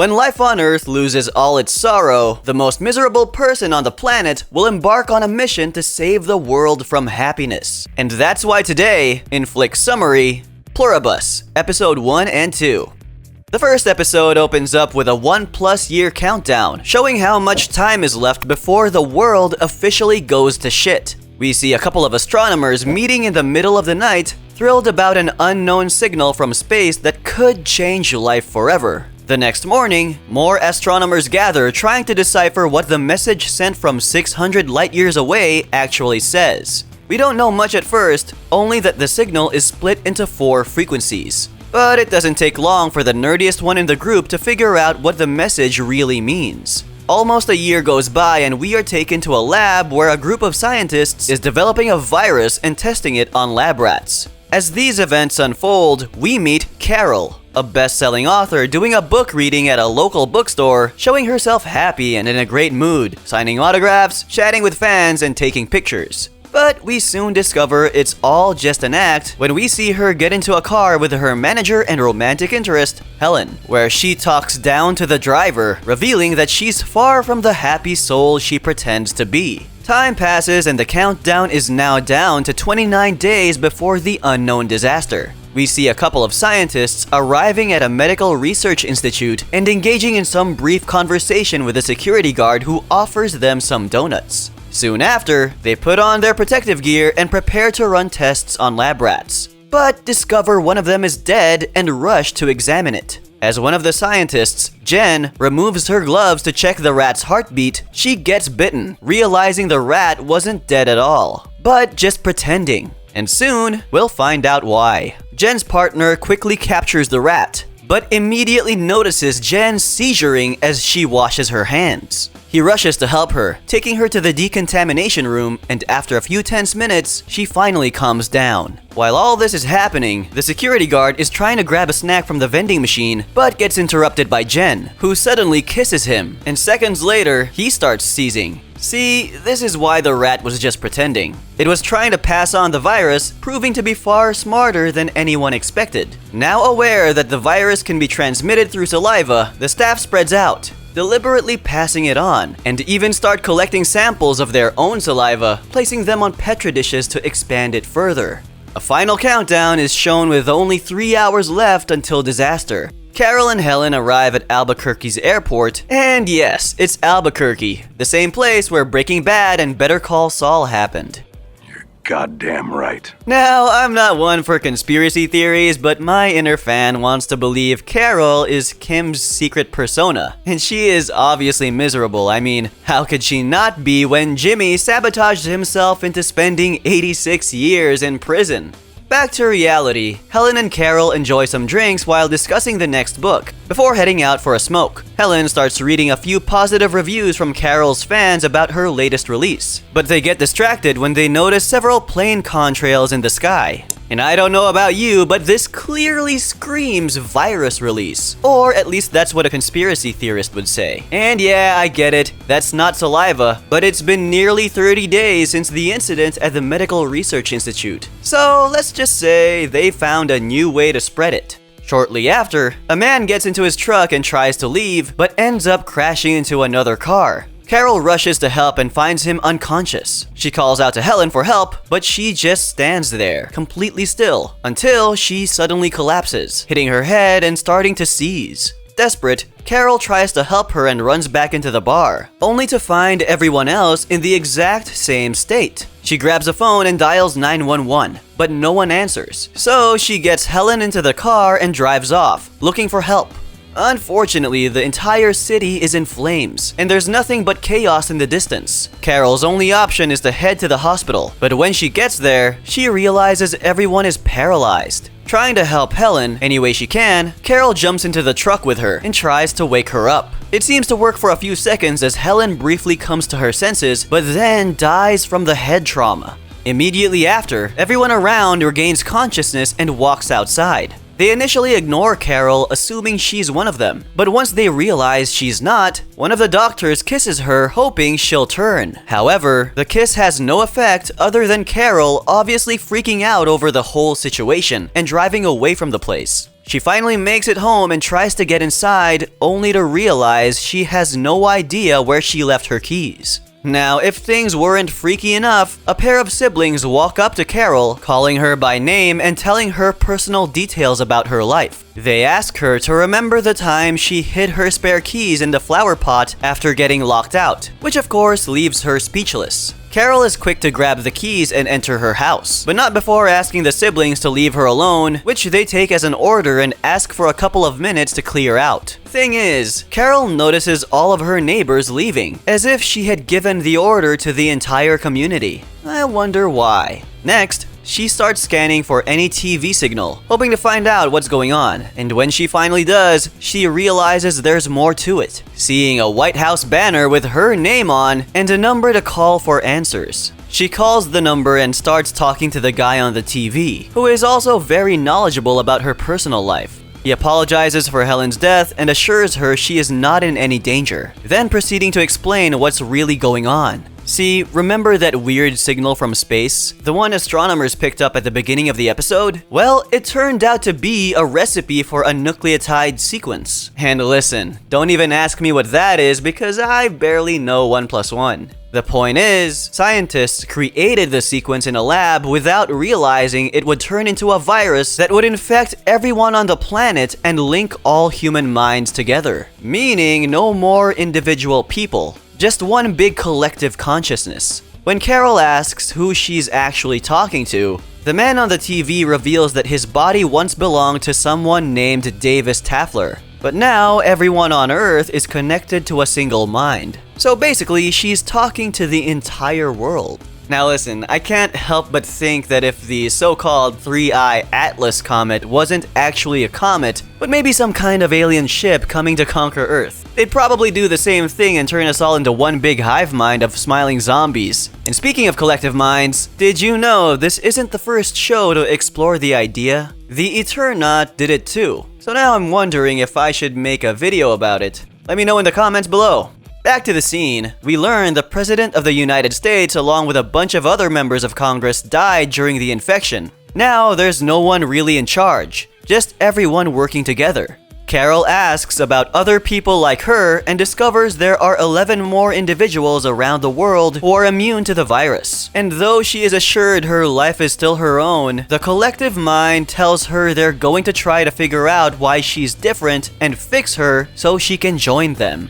When life on Earth loses all its sorrow, the most miserable person on the planet will embark on a mission to save the world from happiness. And that's why today, in Flick Summary, Pluribus, Episode 1 and 2. The first episode opens up with a 1+ year countdown, showing how much time is left before the world officially goes to shit. We see a couple of astronomers meeting in the middle of the night, thrilled about an unknown signal from space that could change life forever. The next morning, more astronomers gather trying to decipher what the message sent from 600 light years away actually says. We don't know much at first, only that the signal is split into 4 frequencies. But it doesn't take long for the nerdiest one in the group to figure out what the message really means. Almost a year goes by and we are taken to a lab where a group of scientists is developing a virus and testing it on lab rats. As these events unfold, we meet Carol, a best-selling author doing a book reading at a local bookstore, showing herself happy and in a great mood, signing autographs, chatting with fans, and taking pictures. But we soon discover it's all just an act when we see her get into a car with her manager and romantic interest, Helen, where she talks down to the driver, revealing that she's far from the happy soul she pretends to be. Time passes and the countdown is now down to 29 days before the unknown disaster. We see a couple of scientists arriving at a medical research institute and engaging in some brief conversation with a security guard who offers them some donuts. Soon after, they put on their protective gear and prepare to run tests on lab rats, but discover one of them is dead and rush to examine it. As one of the scientists, Jen, removes her gloves to check the rat's heartbeat, she gets bitten, realizing the rat wasn't dead at all, but just pretending. And soon, we'll find out why. Jen's partner quickly captures the rat, but immediately notices Jen seizuring as she washes her hands. He rushes to help her, taking her to the decontamination room, and after a few tense minutes, she finally calms down. While all this is happening, the security guard is trying to grab a snack from the vending machine, but gets interrupted by Jen, who suddenly kisses him, and seconds later, he starts seizing. See, this is why the rat was just pretending. It was trying to pass on the virus, proving to be far smarter than anyone expected. Now aware that the virus can be transmitted through saliva, the staff spreads out, deliberately passing it on, and even start collecting samples of their own saliva, placing them on petri dishes to expand it further. A final countdown is shown with only 3 hours left until disaster. Carol and Helen arrive at Albuquerque's airport, and yes, it's Albuquerque, the same place where Breaking Bad and Better Call Saul happened. You're goddamn right. Now, I'm not one for conspiracy theories, but my inner fan wants to believe Carol is Kim's secret persona, and she is obviously miserable. I mean, how could she not be when Jimmy sabotaged himself into spending 86 years in prison? Back to reality, Helen and Carol enjoy some drinks while discussing the next book, before heading out for a smoke. Helen starts reading a few positive reviews from Carol's fans about her latest release, but they get distracted when they notice several plane contrails in the sky. And I don't know about you, but this clearly screams virus release. Or at least that's what a conspiracy theorist would say. And yeah, I get it, that's not saliva, but it's been nearly 30 days since the incident at the Medical Research Institute. So let's just say they found a new way to spread it. Shortly after, a man gets into his truck and tries to leave, but ends up crashing into another car. Carol rushes to help and finds him unconscious. She calls out to Helen for help, but she just stands there, completely still, until she suddenly collapses, hitting her head and starting to seize. Desperate, Carol tries to help her and runs back into the bar, only to find everyone else in the exact same state. She grabs a phone and dials 911, but no one answers. So she gets Helen into the car and drives off, looking for help. Unfortunately, the entire city is in flames, and there's nothing but chaos in the distance. Carol's only option is to head to the hospital, but when she gets there, she realizes everyone is paralyzed. Trying to help Helen any way she can, Carol jumps into the truck with her and tries to wake her up. It seems to work for a few seconds as Helen briefly comes to her senses, but then dies from the head trauma. Immediately after, everyone around regains consciousness and walks outside. They initially ignore Carol, assuming she's one of them, but once they realize she's not, one of the doctors kisses her, hoping she'll turn. However, the kiss has no effect other than Carol obviously freaking out over the whole situation and driving away from the place. She finally makes it home and tries to get inside, only to realize she has no idea where she left her keys. Now, if things weren't freaky enough, a pair of siblings walk up to Carol, calling her by name and telling her personal details about her life. They ask her to remember the time she hid her spare keys in the flower pot after getting locked out, which of course leaves her speechless. Carol is quick to grab the keys and enter her house, but not before asking the siblings to leave her alone, which they take as an order and ask for a couple of minutes to clear out. Thing is, Carol notices all of her neighbors leaving, as if she had given the order to the entire community. I wonder why. Next, she starts scanning for any TV signal, hoping to find out what's going on, and when she finally does, she realizes there's more to it, seeing a White House banner with her name on and a number to call for answers. She calls the number and starts talking to the guy on the TV, who is also very knowledgeable about her personal life. He apologizes for Helen's death and assures her she is not in any danger, then proceeding to explain what's really going on. See, remember that weird signal from space? The one astronomers picked up at the beginning of the episode? Well, it turned out to be a recipe for a nucleotide sequence. And listen, don't even ask me what that is because I barely know 1 plus 1. The point is, scientists created the sequence in a lab without realizing it would turn into a virus that would infect everyone on the planet and link all human minds together. Meaning no more individual people. Just one big collective consciousness. When Carol asks who she's actually talking to, the man on the TV reveals that his body once belonged to someone named Davis Taffler. But now everyone on Earth is connected to a single mind. So basically, she's talking to the entire world. Now listen, I can't help but think that if the so-called 3-eye Atlas comet wasn't actually a comet, but maybe some kind of alien ship coming to conquer Earth, they'd probably do the same thing and turn us all into one big hive mind of smiling zombies. And speaking of collective minds, did you know this isn't the first show to explore the idea? The Eternaut did it too. So now I'm wondering if I should make a video about it. Let me know in the comments below. Back to the scene, we learn the President of the United States along with a bunch of other members of Congress died during the infection. Now there's no one really in charge, just everyone working together. Carol asks about other people like her and discovers there are 11 more individuals around the world who are immune to the virus. And though she is assured her life is still her own, the collective mind tells her they're going to try to figure out why she's different and fix her so she can join them.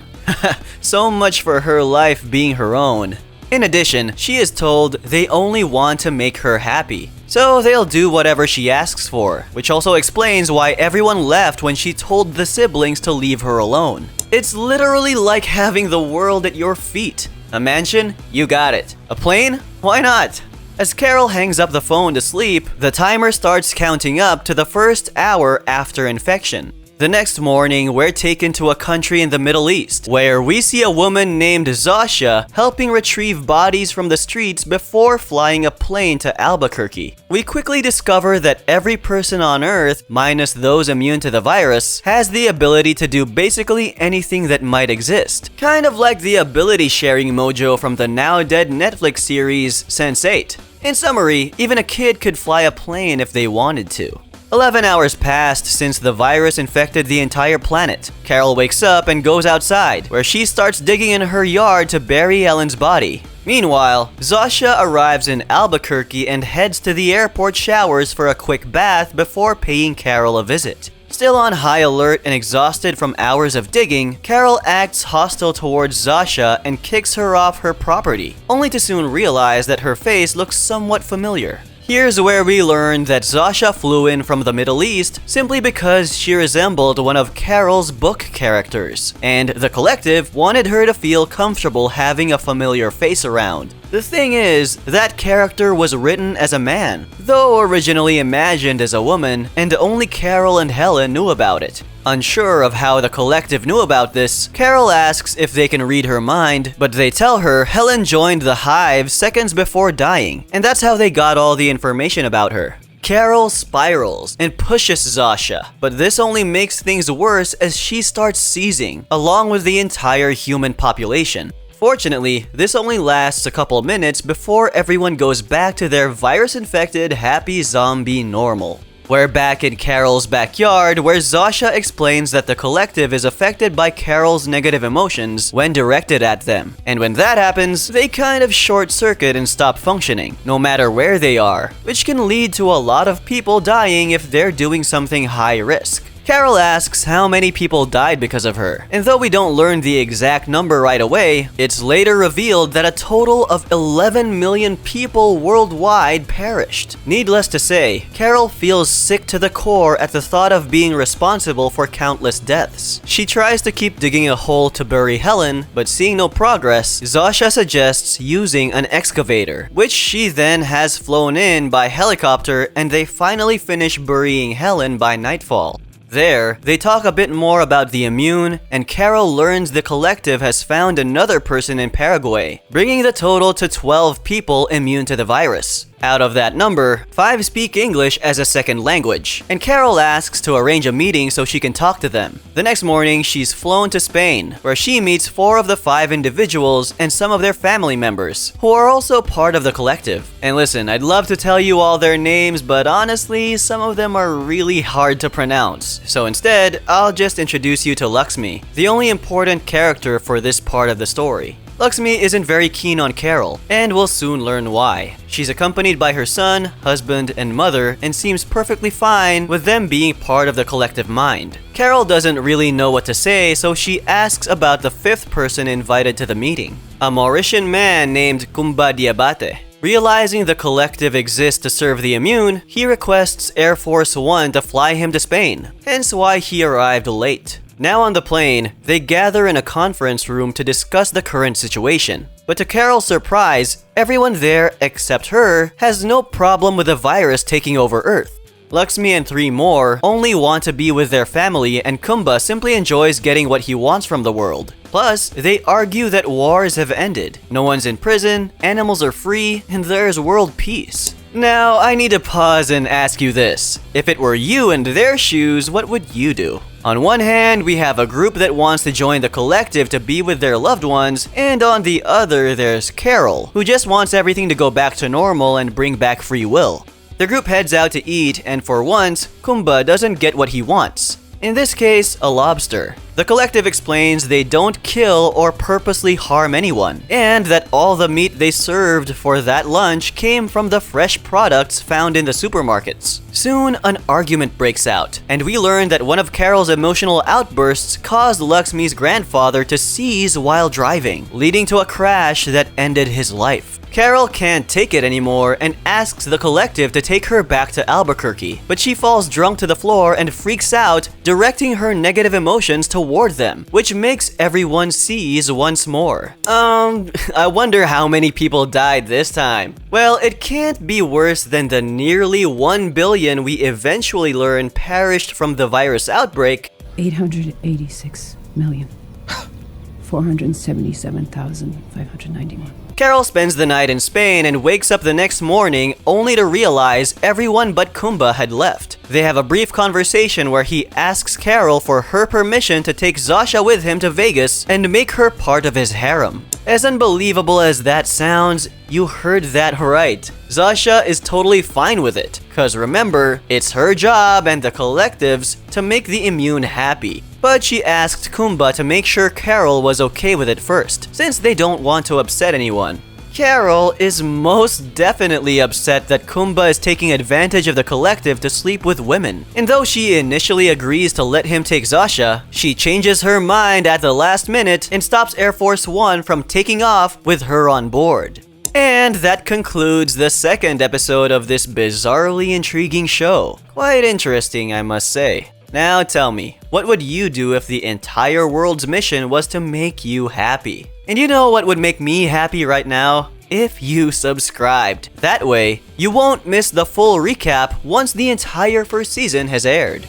So much for her life being her own. In addition, she is told they only want to make her happy, so they'll do whatever she asks for, which also explains why everyone left when she told the siblings to leave her alone. It's literally like having the world at your feet. A mansion? You got it. A plane? Why not? As Carol hangs up the phone to sleep, the timer starts counting up to the first hour after infection. The next morning, we're taken to a country in the Middle East, where we see a woman named Zasha helping retrieve bodies from the streets before flying a plane to Albuquerque. We quickly discover that every person on Earth, minus those immune to the virus, has the ability to do basically anything that might exist. Kind of like the ability-sharing mojo from the now-dead Netflix series Sense8. In summary, even a kid could fly a plane if they wanted to. 11 hours passed since the virus infected the entire planet. Carol wakes up and goes outside, where she starts digging in her yard to bury Ellen's body. Meanwhile, Zasha arrives in Albuquerque and heads to the airport showers for a quick bath before paying Carol a visit. Still on high alert and exhausted from hours of digging, Carol acts hostile towards Zasha and kicks her off her property, only to soon realize that her face looks somewhat familiar. Here's where we learn that Zasha flew in from the Middle East simply because she resembled one of Carol's book characters, and the collective wanted her to feel comfortable having a familiar face around. The thing is, that character was written as a man, though originally imagined as a woman, and only Carol and Helen knew about it. Unsure of how the collective knew about this, Carol asks if they can read her mind, but they tell her Helen joined the hive seconds before dying, and that's how they got all the information about her. Carol spirals and pushes Zasha, but this only makes things worse as she starts seizing, along with the entire human population. Fortunately, this only lasts a couple minutes before everyone goes back to their virus-infected, happy zombie normal. We're back in Carol's backyard, where Zasha explains that the collective is affected by Carol's negative emotions when directed at them. And when that happens, they kind of short-circuit and stop functioning, no matter where they are, which can lead to a lot of people dying if they're doing something high risk. Carol asks how many people died because of her, and though we don't learn the exact number right away, it's later revealed that a total of 11 million people worldwide perished. Needless to say, Carol feels sick to the core at the thought of being responsible for countless deaths. She tries to keep digging a hole to bury Helen, but seeing no progress, Zasha suggests using an excavator, which she then has flown in by helicopter, and they finally finish burying Helen by nightfall. There, they talk a bit more about the immune, and Carol learns the collective has found another person in Paraguay, bringing the total to 12 people immune to the virus. Out of that number, 5 speak English as a second language, and Carol asks to arrange a meeting so she can talk to them. The next morning, she's flown to Spain, where she meets 4 of the 5 individuals and some of their family members, who are also part of the collective. And listen, I'd love to tell you all their names, but honestly, some of them are really hard to pronounce. So instead, I'll just introduce you to Lakshmi, the only important character for this part of the story. Lakshmi isn't very keen on Carol, and we'll soon learn why. She's accompanied by her son, husband, and mother, and seems perfectly fine with them being part of the collective mind. Carol doesn't really know what to say, so she asks about the 5th person invited to the meeting, a Mauritian man named Kumba Diabate. Realizing the collective exists to serve the immune, he requests Air Force One to fly him to Spain, hence why he arrived late. Now on the plane, they gather in a conference room to discuss the current situation. But to Carol's surprise, everyone there except her has no problem with the virus taking over Earth. Lakshmi and 3 more only want to be with their family, and Kumba simply enjoys getting what he wants from the world. Plus, they argue that wars have ended, no one's in prison, animals are free, and there's world peace. Now, I need to pause and ask you this. If it were you in their shoes, what would you do? On one hand, we have a group that wants to join the collective to be with their loved ones, and on the other, there's Carol, who just wants everything to go back to normal and bring back free will. The group heads out to eat, and for once, Kumba doesn't get what he wants. In this case, a lobster. The collective explains they don't kill or purposely harm anyone, and that all the meat they served for that lunch came from the fresh products found in the supermarkets. Soon, an argument breaks out, and we learn that one of Carol's emotional outbursts caused Lakshmi's grandfather to seize while driving, leading to a crash that ended his life. Carol can't take it anymore and asks the collective to take her back to Albuquerque, but she falls drunk to the floor and freaks out, directing her negative emotions toward them, which makes everyone seize once more. I wonder how many people died this time. Well, it can't be worse than the nearly 1 billion we eventually learn perished from the virus outbreak. 886,477,591. Carol spends the night in Spain and wakes up the next morning only to realize everyone but Kumba had left. They have a brief conversation where he asks Carol for her permission to take Zasha with him to Vegas and make her part of his harem. As unbelievable as that sounds, you heard that right. Zasha is totally fine with it, cause remember, it's her job and the collective's to make the immune happy. But she asked Kumba to make sure Carol was okay with it first, since they don't want to upset anyone. Carol is most definitely upset that Kumba is taking advantage of the collective to sleep with women. And though she initially agrees to let him take Zasha, she changes her mind at the last minute and stops Air Force One from taking off with her on board. And that concludes the 2nd episode of this bizarrely intriguing show. Quite interesting, I must say. Now tell me, what would you do if the entire world's mission was to make you happy? And you know what would make me happy right now? If you subscribed. That way, you won't miss the full recap once the entire first season has aired.